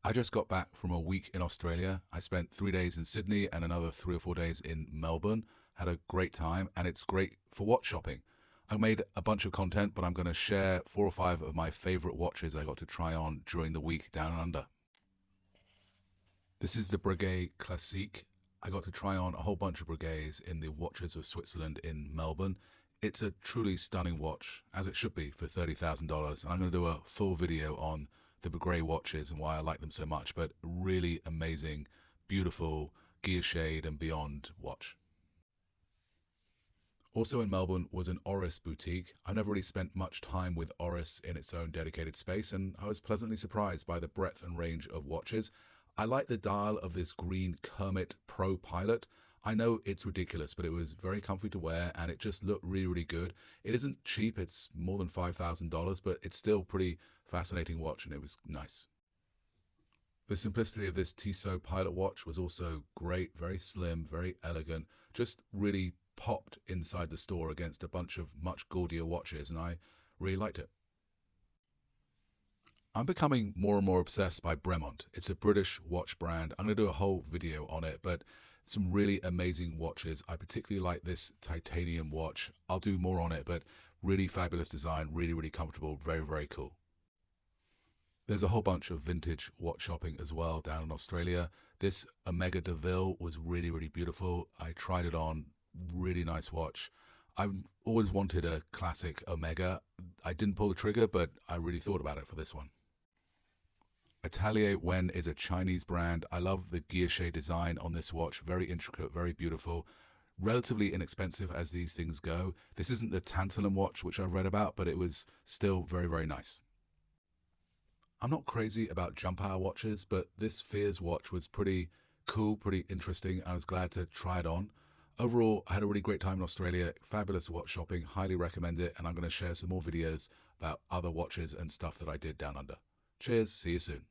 I just got back from a week in Australia. I spent 3 days in Sydney and another 3 or 4 days in Melbourne. Had a great time, and it's great for watch shopping. I made a bunch of content, but I'm going to share 4 or 5 of my favorite watches I got to try on during the week down under. This is the Breguet Classique. I got to try on a whole bunch of Breguets in the Watches of Switzerland in Melbourne. It's a truly stunning watch, as it should be, for $30,000. And I'm going to do a full video on the Breguet watches and why I like them so much, but really amazing, beautiful Guilloche and beyond watch. Also in Melbourne was an Oris boutique. I never really spent much time with Oris in its own dedicated space, and I was pleasantly surprised by the breadth and range of watches. I like the dial of this green Kermit Pro Pilot. I know it's ridiculous, but it was very comfy to wear and it just looked really, really good. It isn't cheap, it's more than $5,000, but it's still pretty fascinating watch and it was nice. The simplicity of this Tissot Pilot watch was also great, very slim, very elegant, just really popped inside the store against a bunch of much gaudier watches, and I really liked it. I'm becoming more and more obsessed by Bremont. It's a British watch brand. I'm going to do a whole video on it, but some really amazing watches. I particularly like this titanium watch. I'll do more on it, but really fabulous design, really, really comfortable, very, very cool. There's a whole bunch of vintage watch shopping as well down in Australia. This Omega Deville was really, really beautiful. I tried it on, really nice watch. I've always wanted a classic Omega. I didn't pull the trigger, but I really thought about it for this one. Atelier Wen is a Chinese brand. I love the guilloche design on this watch. Very intricate, very beautiful. Relatively inexpensive as these things go. This isn't the tantalum watch, which I've read about, but it was still very, very nice. I'm not crazy about jump hour watches, but this Fears watch was pretty cool, pretty interesting. I was glad to try it on. Overall, I had a really great time in Australia. Fabulous watch shopping. Highly recommend it. And I'm going to share some more videos about other watches and stuff that I did down under. Cheers. See you soon.